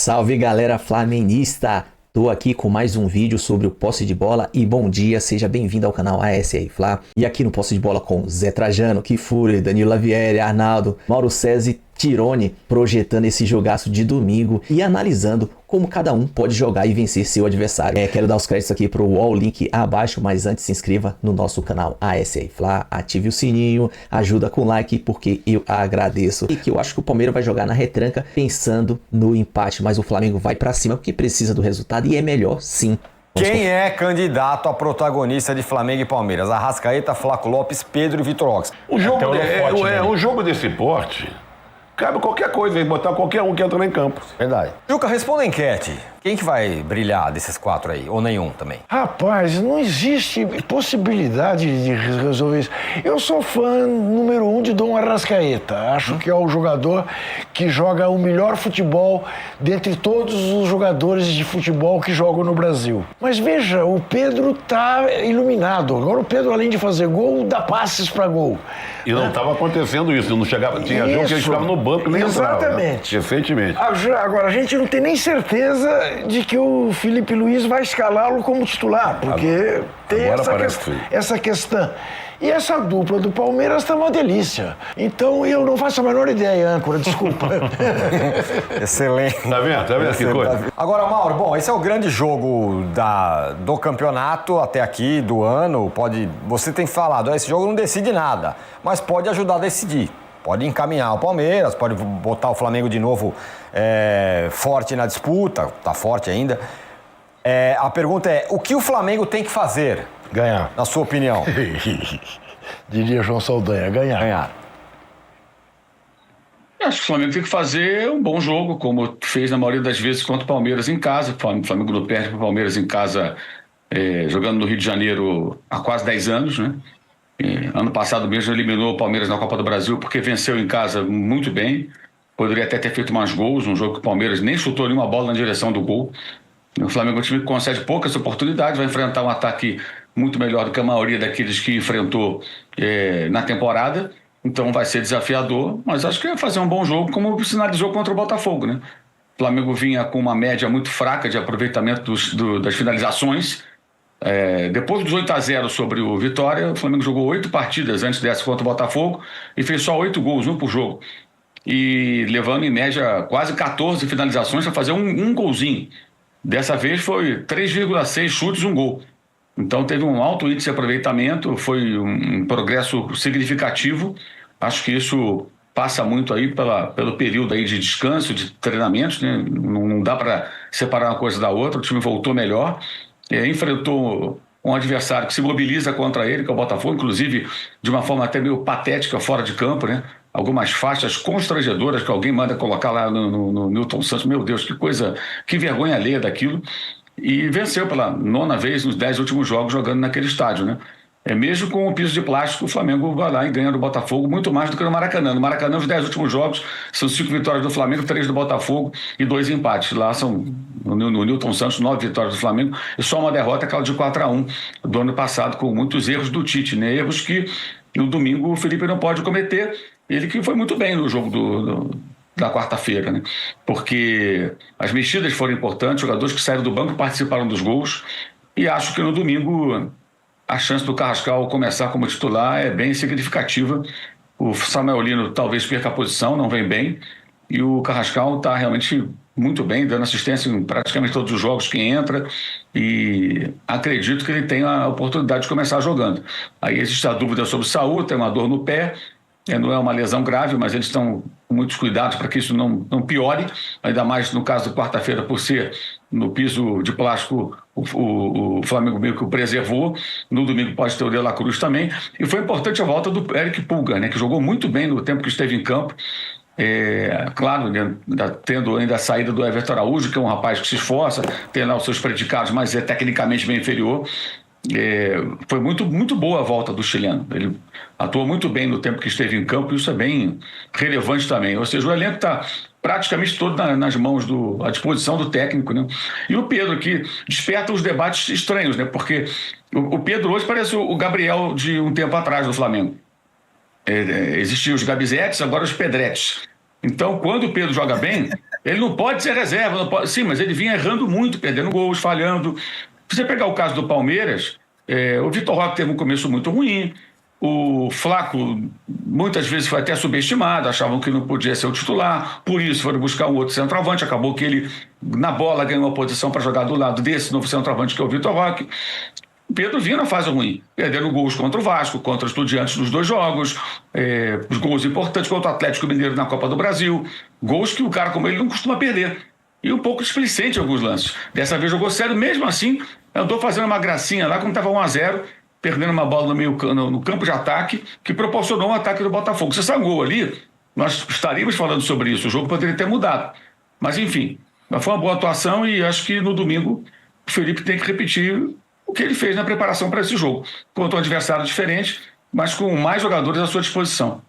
salve galera flamenguista! Tô aqui com mais um vídeo sobre o posse de bola e bom dia, seja bem-vindo ao canal ASR Fla. E aqui no posse de bola com Zé Trajano, Kifuri, Danilo Lavieri, Arnaldo, Mauro César e Tirone, projetando esse jogaço de domingo e analisando como cada um pode jogar e vencer seu adversário. Quero dar os créditos aqui pro wall link abaixo, mas antes se inscreva no nosso canal ASR Fla, ative o sininho, ajuda com like porque eu agradeço. E que eu acho que o Palmeiras vai jogar na retranca pensando no empate, mas o Flamengo vai pra cima porque precisa do resultado e é melhor sim. Quem é candidato a protagonista de Flamengo e Palmeiras? Arrascaeta, Flaco Lopes, Pedro e Vitor Roque. Um jogo desse porte, cabe qualquer coisa, botar qualquer um que entra em campo. Verdade. Juca, responda a enquete. Quem que vai brilhar desses quatro aí? Ou nenhum também? Rapaz, não existe possibilidade de resolver isso. Eu sou fã número 1 de Dom Arrascaeta. Acho que é o jogador que joga o melhor futebol dentre todos os jogadores de futebol que jogam no Brasil. Mas veja, o Pedro tá iluminado. Agora o Pedro, além de fazer gol, dá passes para gol. E não estava acontecendo isso, não chegava, tinha jogo que ele ficava no banco e nem entrava. Exatamente. Recentemente. Agora, a gente não tem nem certeza de que o Felipe Luiz vai escalá-lo como titular, porque tem essa questão. E essa dupla do Palmeiras tá uma delícia. Então eu não faço a menor ideia, âncora, desculpa. Excelente. Tá vendo que coisa? Agora, Mauro, bom, esse é o grande jogo do campeonato até aqui, do ano. Você tem falado, esse jogo não decide nada, mas pode ajudar a decidir. Pode encaminhar o Palmeiras, pode botar o Flamengo de novo forte na disputa, tá forte ainda. A pergunta é, o que o Flamengo tem que fazer? Ganhar. Na sua opinião? Diria João Saldanha, ganhar. Acho que o Flamengo tem que fazer um bom jogo, como fez na maioria das vezes contra o Palmeiras em casa. O Flamengo não perde para o Palmeiras em casa, jogando no Rio de Janeiro há quase 10 anos, né? Ano passado mesmo eliminou o Palmeiras na Copa do Brasil porque venceu em casa muito bem. Poderia até ter feito mais gols, um jogo que o Palmeiras nem chutou nenhuma bola na direção do gol. O Flamengo é um time que concede poucas oportunidades, vai enfrentar um ataque muito melhor do que a maioria daqueles que enfrentou na temporada. Então vai ser desafiador, mas acho que vai fazer um bom jogo, como sinalizou contra o Botafogo, né? O Flamengo vinha com uma média muito fraca de aproveitamento das finalizações. Depois dos 8-0 sobre o Vitória, o Flamengo jogou 8 partidas antes dessa contra o Botafogo e fez só 8 gols, um por jogo. E levando em média quase 14 finalizações para fazer um golzinho. Dessa vez foi 3,6 chutes, um gol. Então teve um alto índice de aproveitamento, foi um progresso significativo. Acho que isso passa muito aí pelo período aí de descanso, de treinamentos, né? Não dá para separar uma coisa da outra, o time voltou melhor. Enfrentou um adversário que se mobiliza contra ele, que é o Botafogo, inclusive de uma forma até meio patética fora de campo, né? Algumas faixas constrangedoras que alguém manda colocar lá no Newton Santos. Meu Deus, que coisa, que vergonha alheia daquilo. E venceu pela 9ª vez nos 10 últimos jogos jogando naquele estádio, né? Mesmo com o piso de plástico, o Flamengo vai lá e ganha do Botafogo muito mais do que no Maracanã. No Maracanã, os 10 últimos jogos são 5 vitórias do Flamengo, 3 do Botafogo e 2 empates. Lá são, no Newton Santos, 9 vitórias do Flamengo e só uma derrota, aquela de 4-1 do ano passado, com muitos erros do Tite, né? Erros que no domingo o Felipe não pode cometer. Ele que foi muito bem no jogo da quarta-feira, né? Porque as mexidas foram importantes, jogadores que saíram do banco participaram dos gols e acho que no domingo a chance do Carrascal começar como titular é bem significativa. O Samuel Lino talvez perca a posição, não vem bem, e o Carrascal está realmente muito bem, dando assistência em praticamente todos os jogos que entra, e acredito que ele tem a oportunidade de começar jogando. Aí existe a dúvida sobre o Saúl, tem uma dor no pé, não é uma lesão grave, mas eles estão com muitos cuidados para que isso não piore, ainda mais no caso do quarta-feira, por ser no piso de plástico, o Flamengo meio que o preservou. No domingo pode ter o De La Cruz também. E foi importante a volta do Eric Pulga, né, que jogou muito bem no tempo que esteve em campo. Claro, né, tendo ainda a saída do Everton Araújo, que é um rapaz que se esforça, tem lá os seus predicados, mas é tecnicamente bem inferior. Foi muito boa a volta do chileno. Ele atuou muito bem no tempo que esteve em campo e isso é bem relevante também. Ou seja, o elenco está praticamente todo nas mãos, à disposição do técnico, né? E o Pedro, que desperta os debates estranhos, né? Porque o Pedro hoje parece o Gabriel de um tempo atrás do Flamengo. Existiam os Gabizetes, agora os Pedretes. Então, quando o Pedro joga bem, Ele não pode ser reserva, não pode... Sim, mas ele vinha errando muito, perdendo gols, falhando. Se você pegar o caso do Palmeiras, o Vitor Roque teve um começo muito ruim, o Flaco muitas vezes foi até subestimado, achavam que não podia ser o titular, por isso foram buscar um outro centroavante, acabou que ele, na bola, ganhou uma posição para jogar do lado desse novo centroavante que é o Vitor Roque. O Pedro vinha na fase ruim, perdendo gols contra o Vasco, contra os Estudiantes nos 2 jogos, os gols importantes contra o Atlético Mineiro na Copa do Brasil, gols que o cara como ele não costuma perder. E um pouco displicente em alguns lances. Dessa vez jogou sério, mesmo assim, andou fazendo uma gracinha lá quando estava 1-0, perdendo uma bola no campo de ataque, que proporcionou um ataque do Botafogo. Se essa gol ali, nós estaríamos falando sobre isso, o jogo poderia ter mudado. Mas enfim, foi uma boa atuação e acho que no domingo o Felipe tem que repetir o que ele fez na preparação para esse jogo. Contra um adversário diferente, mas com mais jogadores à sua disposição.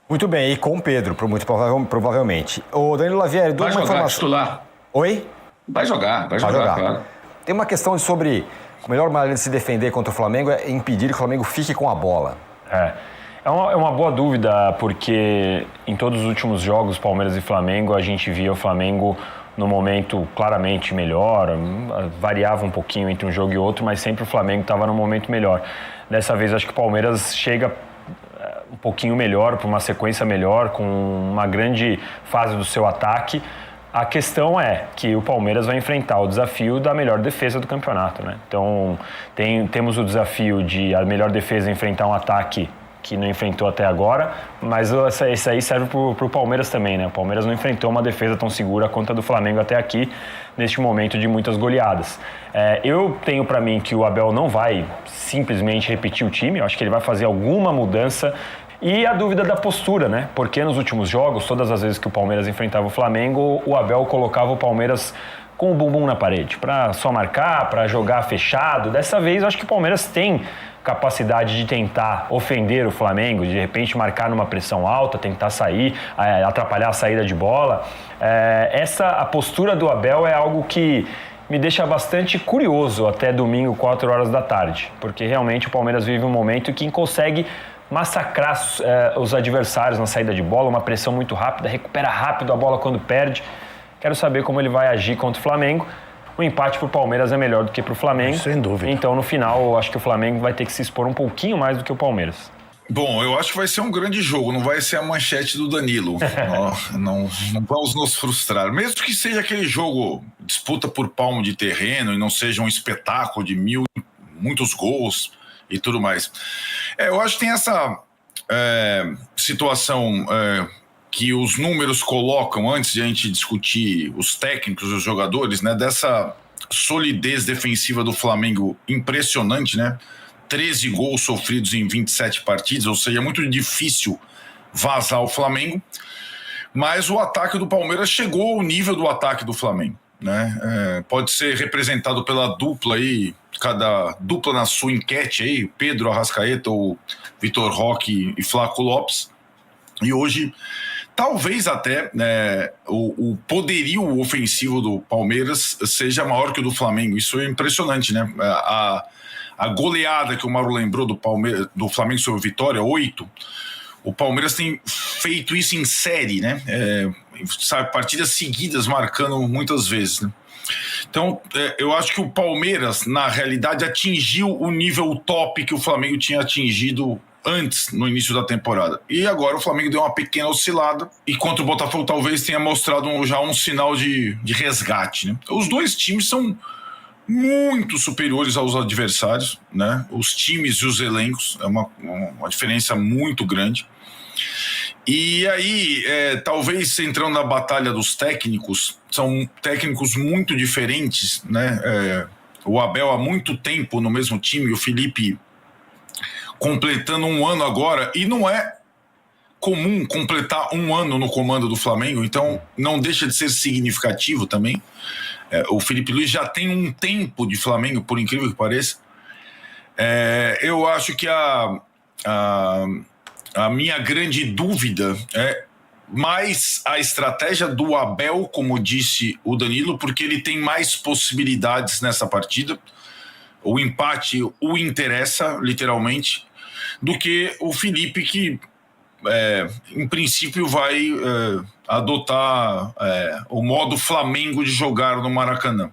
Muito bem, e com o Pedro, muito provavelmente. O Danilo Lavieri, vai jogar informação... titular. Oi? Vai jogar, claro. Tem uma questão sobre a melhor maneira de se defender contra o Flamengo é impedir que o Flamengo fique com a bola. É uma boa dúvida, porque em todos os últimos jogos, Palmeiras e Flamengo, a gente via o Flamengo no momento claramente melhor, variava um pouquinho entre um jogo e outro, mas sempre o Flamengo estava no momento melhor. Dessa vez, acho que o Palmeiras chega um pouquinho melhor, para uma sequência melhor, com uma grande fase do seu ataque. A questão é que o Palmeiras vai enfrentar o desafio da melhor defesa do campeonato, né? Então, temos o desafio de a melhor defesa enfrentar um ataque que não enfrentou até agora, mas isso aí serve para o Palmeiras também, né? O Palmeiras não enfrentou uma defesa tão segura quanto a do Flamengo até aqui, neste momento de muitas goleadas. Eu tenho para mim que o Abel não vai simplesmente repetir o time, eu acho que ele vai fazer alguma mudança. E a dúvida da postura, né? Porque nos últimos jogos, todas as vezes que o Palmeiras enfrentava o Flamengo, o Abel colocava o Palmeiras com o bumbum na parede, para só marcar, para jogar fechado. Dessa vez, eu acho que o Palmeiras tem capacidade de tentar ofender o Flamengo, de repente marcar numa pressão alta, tentar sair, atrapalhar a saída de bola. A postura do Abel é algo que me deixa bastante curioso até domingo, 4 horas da tarde, porque realmente o Palmeiras vive um momento que consegue massacrar os adversários na saída de bola, uma pressão muito rápida, recupera rápido a bola quando perde. Quero saber como ele vai agir contra o Flamengo. O empate para o Palmeiras é melhor do que para o Flamengo. Sem dúvida. Então, no final, eu acho que o Flamengo vai ter que se expor um pouquinho mais do que o Palmeiras. Bom, eu acho que vai ser um grande jogo, não vai ser a manchete do Danilo. não vamos nos frustrar. Mesmo que seja aquele jogo, disputa por palmo de terreno e não seja um espetáculo de muitos gols e tudo mais. Eu acho que tem essa situação que os números colocam antes de a gente discutir os técnicos, os jogadores, né? Dessa solidez defensiva do Flamengo impressionante, né? 13 gols sofridos em 27 partidas, ou seja, é muito difícil vazar o Flamengo, mas o ataque do Palmeiras chegou ao nível do ataque do Flamengo, né? Pode ser representado pela dupla aí, cada dupla na sua enquete aí, Pedro Arrascaeta ou Vitor Roque e Flaco Lopes, e hoje talvez até o poderio ofensivo do Palmeiras seja maior que o do Flamengo. Isso é impressionante, né? A goleada que o Mauro lembrou do Flamengo sobre o Vitória, 8, o Palmeiras tem feito isso em série, né? Partidas seguidas marcando muitas vezes, né? Então, eu acho que o Palmeiras, na realidade, atingiu o nível top que o Flamengo tinha atingido antes, no início da temporada. E agora o Flamengo deu uma pequena oscilada e contra o Botafogo talvez tenha mostrado já um sinal de resgate, né? Os dois times são muito superiores aos adversários, né? Os times e os elencos, é uma diferença muito grande. E aí, talvez entrando na batalha dos técnicos, são técnicos muito diferentes, né? O Abel há muito tempo no mesmo time, o Felipe completando 1 ano agora, e não é comum completar 1 ano no comando do Flamengo, então não deixa de ser significativo também. O Felipe Luiz já tem um tempo de Flamengo, por incrível que pareça. Eu acho que a minha grande dúvida é mais a estratégia do Abel, como disse o Danilo, porque ele tem mais possibilidades nessa partida. O empate o interessa, literalmente, do que o Felipe, que em princípio vai adotar o modo Flamengo de jogar no Maracanã.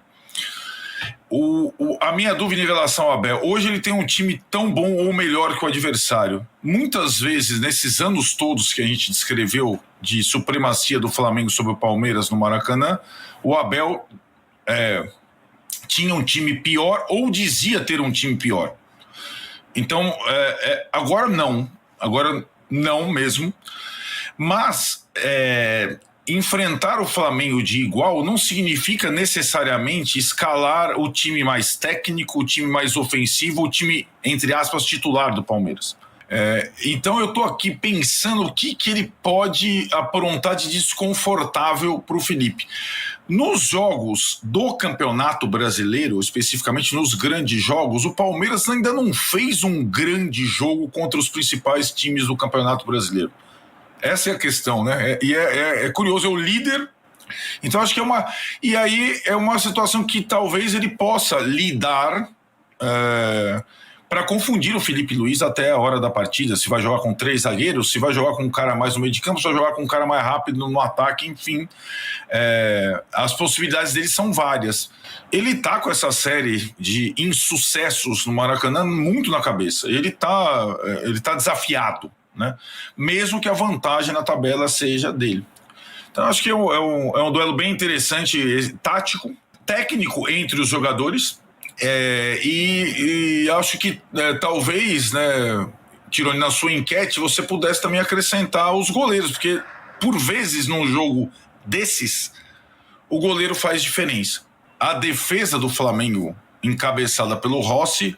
A minha dúvida em relação ao Abel, hoje ele tem um time tão bom ou melhor que o adversário. Muitas vezes, nesses anos todos que a gente descreveu de supremacia do Flamengo sobre o Palmeiras no Maracanã, o Abel tinha um time pior ou dizia ter um time pior. Então, agora não mesmo. Mas enfrentar o Flamengo de igual não significa necessariamente escalar o time mais técnico, o time mais ofensivo, o time, entre aspas, titular do Palmeiras. Então eu estou aqui pensando o que ele pode aprontar de desconfortável para o Felipe. Nos jogos do Campeonato Brasileiro, especificamente nos grandes jogos, o Palmeiras ainda não fez um grande jogo contra os principais times do Campeonato Brasileiro. Essa é a questão, né? E é curioso, é o líder. Então acho que e aí é uma situação que talvez ele possa lidar para confundir o Felipe Luiz até a hora da partida. Se vai jogar com 3 zagueiros, se vai jogar com um cara mais no meio de campo, se vai jogar com um cara mais rápido no ataque, enfim. As possibilidades dele são várias. Ele tá com essa série de insucessos no Maracanã muito na cabeça. Ele tá desafiado, né? Mesmo que a vantagem na tabela seja dele. Então acho que é um duelo bem interessante, tático, técnico entre os jogadores, e acho que talvez, né, Tironi, na sua enquete você pudesse também acrescentar os goleiros, porque por vezes num jogo desses o goleiro faz diferença. A defesa do Flamengo, encabeçada pelo Rossi,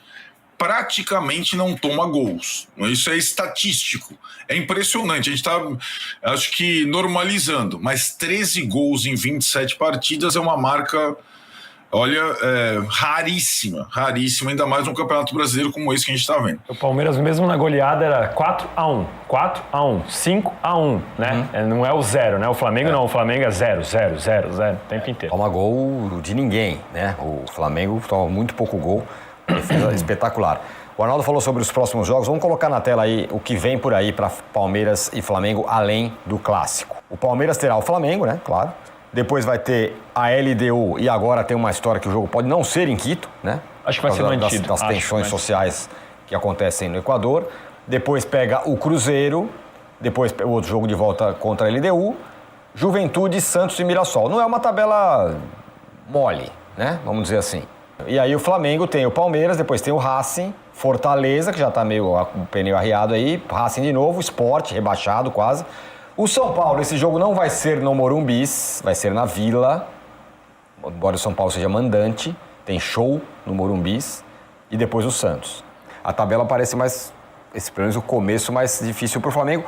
praticamente não toma gols. Isso é estatístico. É impressionante. A gente está, acho que, normalizando. Mas 13 gols em 27 partidas é uma marca, olha, raríssima. Raríssima, ainda mais num Campeonato Brasileiro como esse que a gente está vendo. O Palmeiras, mesmo na goleada, era 4-1, 4-1, 5-1, né? Não é o 0, né? O Flamengo não. O Flamengo é 0, 0, 0, 0, o tempo inteiro. Toma gol de ninguém, né? O Flamengo toma muito pouco gol. Defesa espetacular. O Arnaldo falou sobre os próximos jogos. Vamos colocar na tela aí o que vem por aí para Palmeiras e Flamengo, além do clássico. O Palmeiras terá o Flamengo, né? Claro. Depois vai ter a LDU e agora tem uma história que o jogo pode não ser em Quito, né? Acho que vai ser mantido. Das tensões sociais que acontecem no Equador. Depois pega o Cruzeiro. Depois o outro jogo de volta contra a LDU. Juventude, Santos e Mirassol. Não é uma tabela mole, né? Vamos dizer assim. E aí o Flamengo tem o Palmeiras, depois tem o Racing, Fortaleza, que já tá meio o pneu arriado aí, Racing de novo, Sport, rebaixado quase. O São Paulo, esse jogo não vai ser no Morumbi, vai ser na Vila, embora o São Paulo seja mandante, tem show no Morumbi, e depois o Santos. A tabela parece mais, pelo menos o começo, mais difícil pro Flamengo,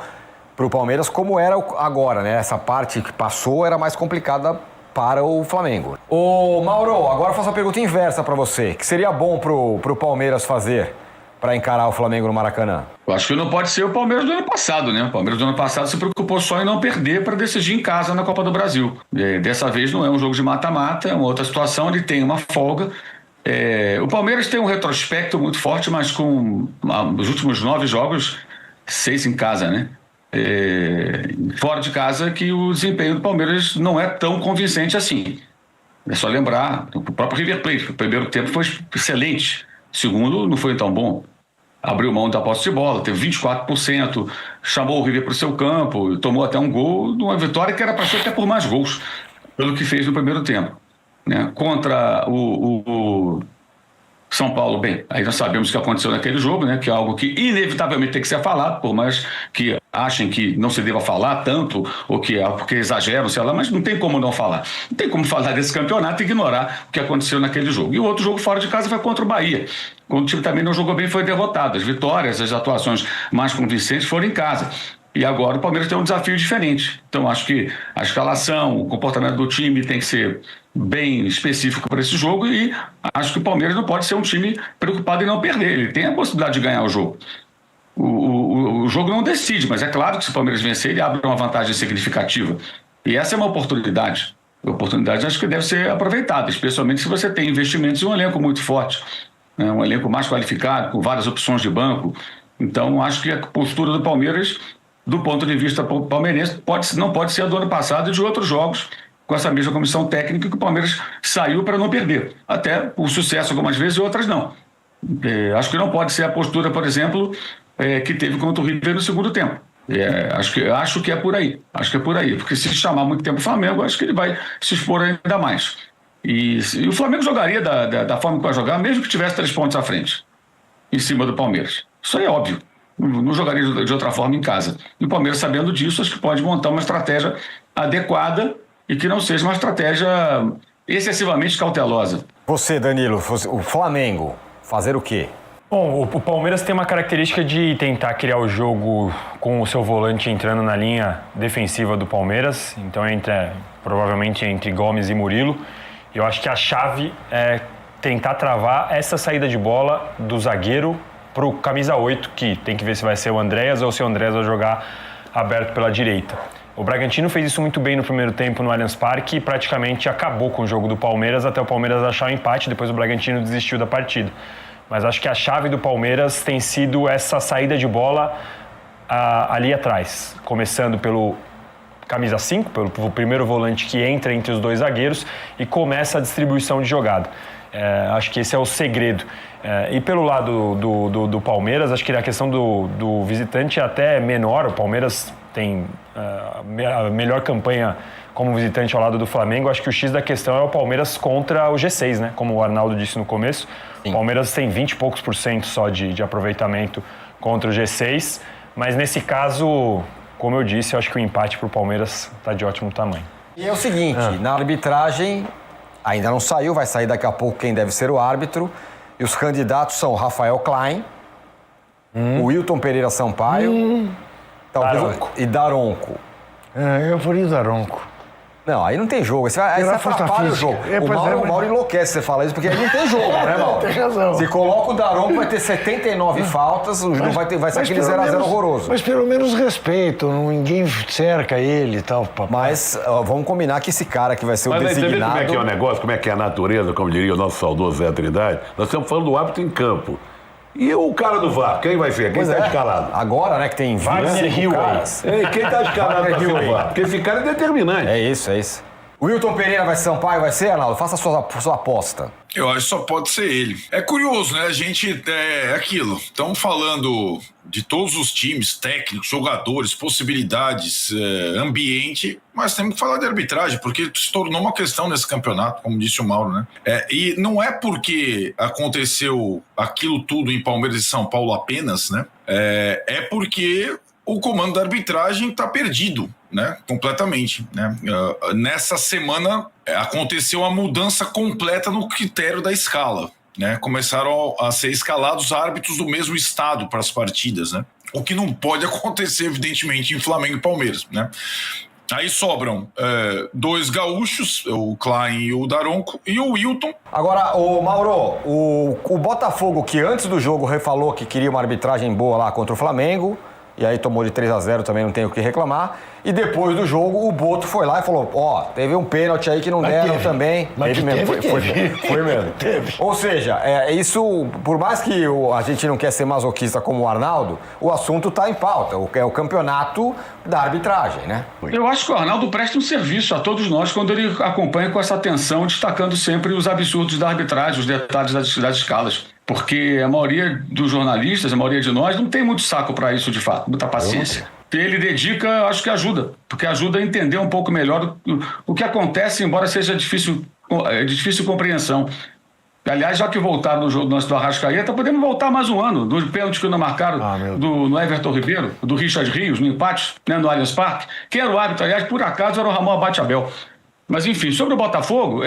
pro Palmeiras, como era agora, né? Essa parte que passou era mais complicada para o Flamengo. Ô Mauro, agora eu faço a pergunta inversa para você. O que seria bom pro Palmeiras fazer para encarar o Flamengo no Maracanã? Eu acho que não pode ser o Palmeiras do ano passado, né? O Palmeiras do ano passado se preocupou só em não perder para decidir em casa na Copa do Brasil. Dessa vez não é um jogo de mata-mata, é uma outra situação, ele tem uma folga. O Palmeiras tem um retrospecto muito forte, mas com os últimos 9 jogos, 6 em casa, né? Fora de casa, que o desempenho do Palmeiras não é tão convincente assim. É só lembrar, o próprio River Plate, o primeiro tempo foi excelente, o segundo não foi tão bom. Abriu mão da posse de bola, teve 24%, chamou o River para o seu campo, tomou até um gol, numa vitória que era para ser até por mais gols, pelo que fez no primeiro tempo, né? Contra o São Paulo, bem, aí nós sabemos o que aconteceu naquele jogo, né? Que é algo que inevitavelmente tem que ser falado, por mais que achem que não se deva falar tanto, ou que porque exageram, sei lá, mas não tem como não falar. Não tem como falar desse campeonato e ignorar o que aconteceu naquele jogo. E o outro jogo fora de casa foi contra o Bahia, quando o time também não jogou bem, foi derrotado. As vitórias, as atuações mais convincentes foram em casa. E agora o Palmeiras tem um desafio diferente. Então acho que a escalação, o comportamento do time tem que ser bem específico para esse jogo, e acho que o Palmeiras não pode ser um time preocupado em não perder. Ele tem a possibilidade de ganhar o jogo. O jogo não decide, mas é claro que se o Palmeiras vencer, ele abre uma vantagem significativa. E essa é uma oportunidade. A oportunidade acho que deve ser aproveitada, especialmente se você tem investimentos em um elenco muito forte, né? Um elenco mais qualificado, com várias opções de banco. Então acho que a postura do Palmeiras do ponto de vista palmeirense, não pode ser a do ano passado e de outros jogos com essa mesma comissão técnica que o Palmeiras saiu para não perder. Até por sucesso algumas vezes e outras não. Acho que não pode ser a postura, por exemplo, que teve contra o River no segundo tempo. Acho que é por aí. Acho que é por aí. Porque se chamar muito tempo o Flamengo, acho que ele vai se expor ainda mais. E o Flamengo jogaria da forma que vai jogar, mesmo que tivesse 3 pontos à frente, em cima do Palmeiras. Isso aí é óbvio. Não jogaria de outra forma em casa. E o Palmeiras, sabendo disso, acho que pode montar uma estratégia adequada e que não seja uma estratégia excessivamente cautelosa. Você, Danilo, o Flamengo, fazer o quê? Bom, o Palmeiras tem uma característica de tentar criar o jogo com o seu volante entrando na linha defensiva do Palmeiras. Então, provavelmente entre Gomes e Murilo. Eu acho que a chave é tentar travar essa saída de bola do zagueiro para o camisa 8, que tem que ver se vai ser o Andréas ou se o Andréas vai jogar aberto pela direita. O Bragantino fez isso muito bem no primeiro tempo no Allianz Parque e praticamente acabou com o jogo do Palmeiras até o Palmeiras achar o empate, depois o Bragantino desistiu da partida. Mas acho que a chave do Palmeiras tem sido essa saída de bola ali atrás, começando pelo camisa 5, pelo primeiro volante que entra entre os 2 zagueiros e começa a distribuição de jogada. Acho que esse é o segredo. E pelo lado do Palmeiras, acho que a questão do visitante é até menor. O Palmeiras tem a melhor campanha como visitante ao lado do Flamengo. Acho que o X da questão é o Palmeiras contra o G6, né? Como o Arnaldo disse no começo. Sim. O Palmeiras tem 20 e poucos % só de aproveitamento contra o G6. Mas nesse caso, como eu disse, eu acho que o empate para o Palmeiras está de ótimo tamanho. E é o seguinte, na arbitragem, ainda não saiu, vai sair daqui a pouco quem deve ser o árbitro. E os candidatos são Rafael Klein, o Wilton Pereira Sampaio e Daronco. Eu faria o Daronco. Não, aí não tem jogo. Aí você atrapalha o jogo. O Mauro enlouquece você falar isso, porque aí não tem jogo, né, Mauro? Tem razão. Se coloca o Daronco, vai ter 79 faltas, não vai ser aquele 0x0 horroroso. Mas pelo menos respeito, ninguém cerca ele e tal. Papai. Mas vamos combinar que esse cara que vai ser o designado... Mas como é que é o negócio, como é que é a natureza, como diria o nosso saudoso Zé Trindade? Nós estamos falando do árbitro em campo. E o cara do VAR, quem vai ser? Quem está escalado? Agora, né, que tem Wagner caras. Quem está escalado para ser o VAR? Porque esse cara é determinante. É isso. O Wilton Pereira vai ser Sampaio, vai ser, Arnaldo? Faça a sua aposta. Eu acho que só pode ser ele. É curioso, né? A gente, aquilo, estamos falando de todos os times, técnicos, jogadores, possibilidades, ambiente, mas temos que falar de arbitragem, porque se tornou uma questão nesse campeonato, como disse o Mauro, né? E não é porque aconteceu aquilo tudo em Palmeiras e São Paulo apenas, né? É porque o comando da arbitragem está perdido, né? Completamente, né? Nessa semana aconteceu a mudança completa no critério da escala, né? Começaram a ser escalados árbitros do mesmo estado para as partidas, né? O que não pode acontecer, evidentemente, em Flamengo e Palmeiras, né? Aí sobram 2 gaúchos, o Klein e o Daronco, e o Wilton. Agora, o Mauro, o Botafogo, que antes do jogo falou que queria uma arbitragem boa lá contra o Flamengo, e aí tomou de 3x0, também não tem o que reclamar. E depois do jogo, o Boto foi lá e falou, teve um pênalti aí que não deram também. Mas teve mesmo. Foi mesmo. Teve. Ou seja, isso, por mais que a gente não quer ser masoquista como o Arnaldo, o assunto está em pauta. É o campeonato da arbitragem, né? Eu acho que o Arnaldo presta um serviço a todos nós quando ele acompanha com essa atenção, destacando sempre os absurdos da arbitragem, os detalhes das escalas. Porque a maioria dos jornalistas, a maioria de nós, não tem muito saco para isso de fato, muita paciência. Ele dedica, acho que ajuda, porque ajuda a entender um pouco melhor o que acontece, embora seja de difícil compreensão. Aliás, já que voltaram no jogo do Arrascaeta, podemos voltar mais um ano, do pênalti que não marcaram no Everton Ribeiro, do Richard Rios, no empate, né, no Allianz Parque. Quem era o árbitro, aliás, por acaso, era o Ramon Abate-Abel. Mas, enfim, sobre o Botafogo,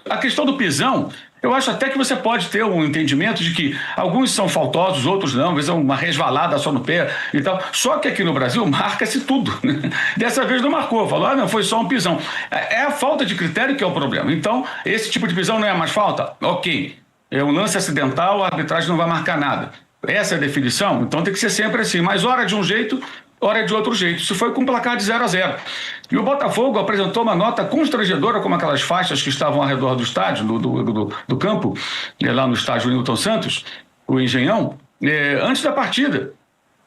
a questão do pisão, eu acho até que você pode ter um entendimento de que alguns são faltosos, outros não, às vezes é uma resvalada só no pé e tal. Só que aqui no Brasil marca-se tudo, né? Dessa vez não marcou, falou, não, foi só um pisão. É a falta de critério que é o problema. Então, esse tipo de pisão não é mais falta? Ok. É um lance acidental, a arbitragem não vai marcar nada. Essa é a definição? Então tem que ser sempre assim. Mas hora de um jeito, hora de outro jeito. Isso foi com um placar de 0-0. E o Botafogo apresentou uma nota constrangedora, como aquelas faixas que estavam ao redor do estádio, do campo, lá no estádio Newton Santos, o Engenhão, antes da partida.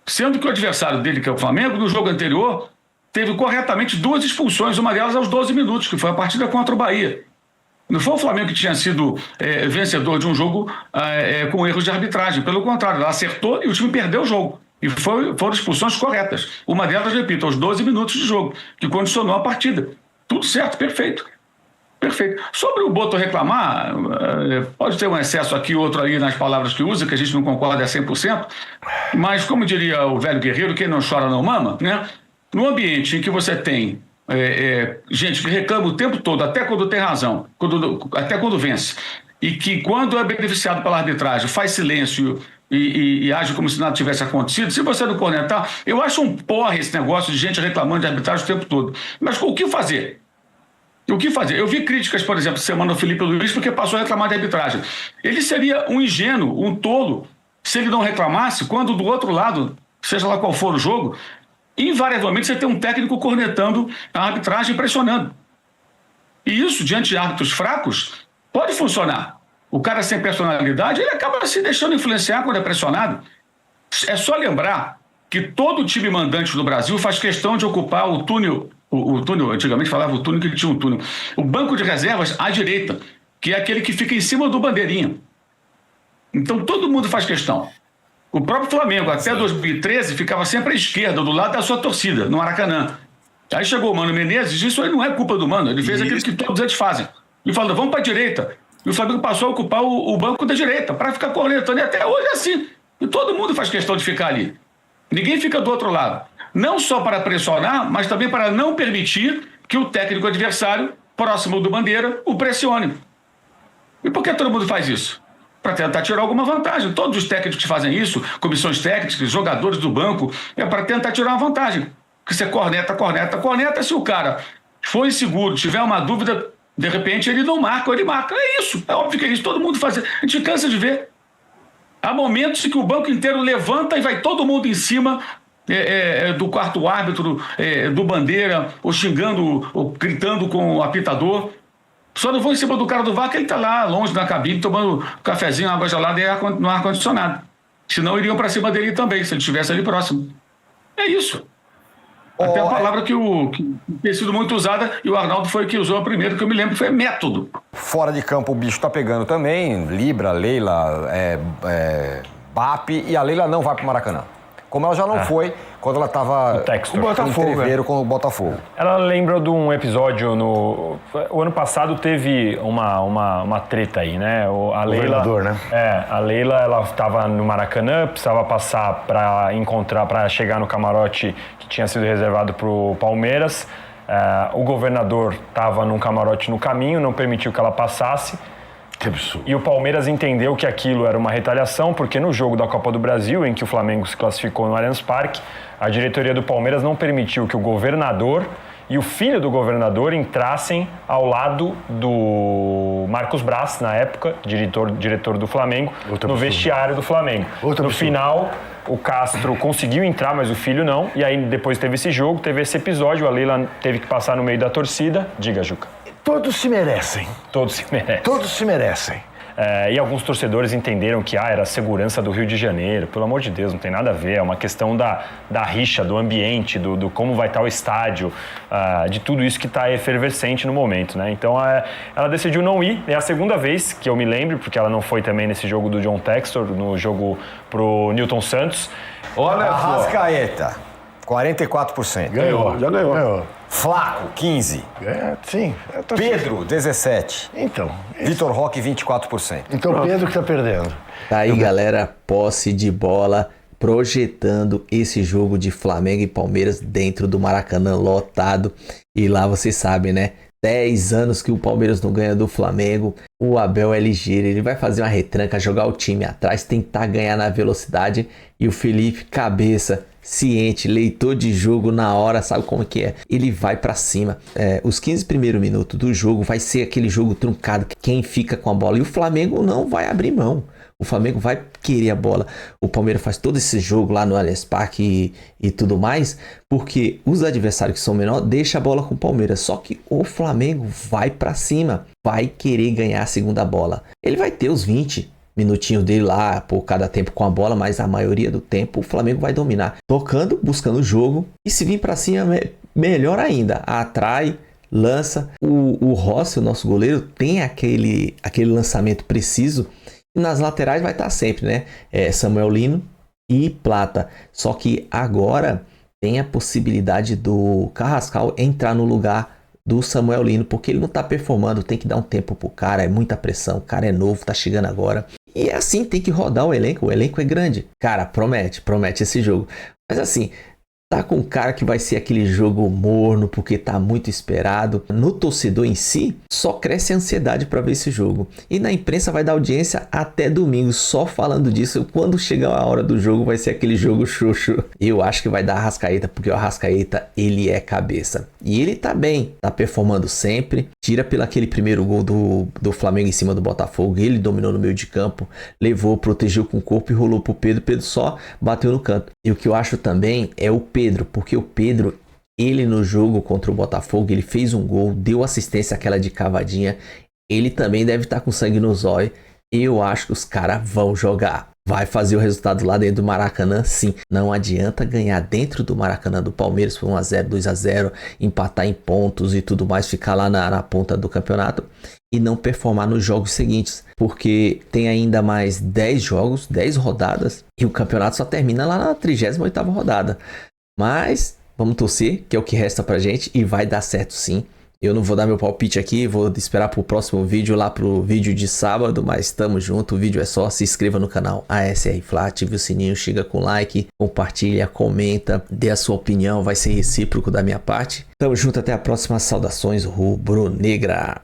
Sendo que o adversário dele, que é o Flamengo, no jogo anterior, teve corretamente 2 expulsões, uma delas aos 12 minutos, que foi a partida contra o Bahia. Não foi o Flamengo que tinha sido vencedor de um jogo com erros de arbitragem. Pelo contrário, ela acertou e o time perdeu o jogo. E foram expulsões corretas. Uma delas, repito, aos 12 minutos de jogo, que condicionou a partida. Tudo certo, perfeito. Perfeito. Sobre o Boto reclamar, pode ter um excesso aqui, outro ali nas palavras que usa, que a gente não concorda a 100%, mas como diria o velho guerreiro, quem não chora não mama, né? No ambiente em que você tem gente que reclama o tempo todo, até quando tem razão, até quando vence, e que quando é beneficiado pela arbitragem faz silêncio e age como se nada tivesse acontecido, se você não cornetar, eu acho um porre esse negócio de gente reclamando de arbitragem o tempo todo. Mas o que fazer? O que fazer? Eu vi críticas, por exemplo, semana do Felipe Luiz, porque passou a reclamar de arbitragem. Ele seria um ingênuo, um tolo, se ele não reclamasse, quando do outro lado, seja lá qual for o jogo, invariavelmente você tem um técnico cornetando a arbitragem, pressionando. E isso, diante de árbitros fracos, pode funcionar. O cara sem personalidade, ele acaba se deixando influenciar quando é pressionado. É só lembrar que todo time mandante do Brasil faz questão de ocupar o túnel. O túnel, antigamente falava o túnel que tinha um túnel. O banco de reservas à direita, que é aquele que fica em cima do bandeirinha. Então todo mundo faz questão. O próprio Flamengo, até 2013, ficava sempre à esquerda, do lado da sua torcida, no Maracanã. Aí chegou o Mano Menezes, isso aí não é culpa do Mano, ele fez aquilo que todos eles fazem. E falou, vamos para a direita. E o Flamengo passou a ocupar o banco da direita, para ficar cornetando. E até hoje é assim. E todo mundo faz questão de ficar ali. Ninguém fica do outro lado. Não só para pressionar, mas também para não permitir que o técnico adversário, próximo do Bandeira, o pressione. E por que todo mundo faz isso? Para tentar tirar alguma vantagem. Todos os técnicos que fazem isso, comissões técnicas, jogadores do banco, é para tentar tirar uma vantagem. Porque você corneta. Se o cara for inseguro, tiver uma dúvida, de repente ele não marca ou ele marca. É isso. É óbvio que é isso. Todo mundo faz. A gente cansa de ver. Há momentos em que o banco inteiro levanta e vai todo mundo em cima do quarto árbitro, do Bandeira, ou xingando, ou gritando com o apitador. Só não vou em cima do cara do VAR, que ele está lá, longe da cabine, tomando cafezinho, água gelada e no ar-condicionado. Senão iriam para cima dele também, se ele estivesse ali próximo. É isso. Até a palavra que tem sido muito usada, e o Arnaldo foi o que usou a primeira, que eu me lembro, foi método. Fora de campo o bicho tá pegando também, Libra, Leila, BAP, e a Leila não vai pro Maracanã. Como ela já não foi quando ela estava em Treveiro com o Botafogo. Ela lembra de um episódio o ano passado teve uma treta aí, né? A Leila, né? A Leila, ela estava no Maracanã, precisava passar para chegar no camarote que tinha sido reservado para o Palmeiras. O governador estava num camarote no caminho, não permitiu que ela passasse. Que absurdo. E o Palmeiras entendeu que aquilo era uma retaliação, porque no jogo da Copa do Brasil, em que o Flamengo se classificou no Allianz Parque, a diretoria do Palmeiras não permitiu que o governador e o filho do governador entrassem ao lado do Marcos Braz, na época, diretor do Flamengo, no vestiário do Flamengo. No final, o Castro conseguiu entrar, mas o filho não. E aí depois teve esse jogo, teve esse episódio, a Leila teve que passar no meio da torcida. Diga, Juca. Todos se merecem. Todos se merecem. Todos se merecem. E alguns torcedores entenderam que era a segurança do Rio de Janeiro. Pelo amor de Deus, não tem nada a ver. É uma questão da rixa, do ambiente, do como vai estar o estádio, de tudo isso que está efervescente no momento, né? Então, ela decidiu não ir. É a segunda vez que eu me lembro, porque ela não foi também nesse jogo do John Textor, no jogo pro Newton Santos. Olha só. Arrascaeta, 44%. Já ganhou. Flaco, 15%. Sim. Pedro, 17%. Então. Vitor Roque, 24%. Então Pedro que tá perdendo. Tá aí, galera, posse de bola, projetando esse jogo de Flamengo e Palmeiras dentro do Maracanã lotado. E lá vocês sabem, né? 10 anos que o Palmeiras não ganha do Flamengo. O Abel é ligeiro, ele vai fazer uma retranca, jogar o time atrás, tentar ganhar na velocidade. E o Felipe, cabeça, ciente, leitor de jogo na hora, sabe como que é? Ele vai pra cima. Os 15 primeiros minutos do jogo vai ser aquele jogo truncado, quem fica com a bola. E o Flamengo não vai abrir mão. O Flamengo vai querer a bola. O Palmeiras faz todo esse jogo lá no Allianz Parque e tudo mais, porque os adversários que são menores deixam a bola com o Palmeiras. Só que o Flamengo vai pra cima, vai querer ganhar a segunda bola. Ele vai ter os 20 minutinhos dele lá por cada tempo com a bola, mas a maioria do tempo o Flamengo vai dominar, tocando, buscando o jogo, e se vir para cima, melhor ainda, atrai, lança. O Rossi, o nosso goleiro, tem aquele lançamento preciso, e nas laterais vai estar sempre, né? Samuel Lino e Plata. Só que agora tem a possibilidade do Carrascal entrar no lugar do Samuel Lino, porque ele não tá performando, tem que dar um tempo pro cara, é muita pressão, o cara é novo, tá chegando agora. E assim, tem que rodar o elenco é grande. Cara, promete esse jogo. Mas assim, tá com um cara que vai ser aquele jogo morno, porque tá muito esperado. No torcedor em si, só cresce a ansiedade para ver esse jogo. E na imprensa vai dar audiência até domingo, só falando disso. Quando chegar a hora do jogo, vai ser aquele jogo xoxo. Eu acho que vai dar Arrascaeta, porque o Arrascaeta, ele é cabeça. E ele tá bem, tá performando sempre. Tira pelo aquele primeiro gol do Flamengo em cima do Botafogo. Ele dominou no meio de campo, levou, protegeu com o corpo e rolou pro Pedro. Pedro só bateu no canto. E o que eu acho também é o Pedro, porque o Pedro, ele no jogo contra o Botafogo, ele fez um gol, deu assistência àquela de cavadinha, ele também deve estar com sangue no zóio. Eu acho que os caras vão jogar, vai fazer o resultado lá dentro do Maracanã, sim. Não adianta ganhar dentro do Maracanã do Palmeiras por 1-0, 2-0, empatar em pontos e tudo mais, ficar lá na ponta do campeonato e não performar nos jogos seguintes, porque tem ainda mais 10 jogos, 10 rodadas, e o campeonato só termina lá na 38ª rodada. Mas vamos torcer, que é o que resta pra gente, e vai dar certo sim. Eu não vou dar meu palpite aqui, vou esperar pro próximo vídeo, lá pro vídeo de sábado, mas tamo junto, o vídeo é só, se inscreva no canal ASR Fla, ative o sininho, chega com like, compartilha, comenta, dê a sua opinião, vai ser recíproco da minha parte. Tamo junto, até a próxima, saudações rubro-negra.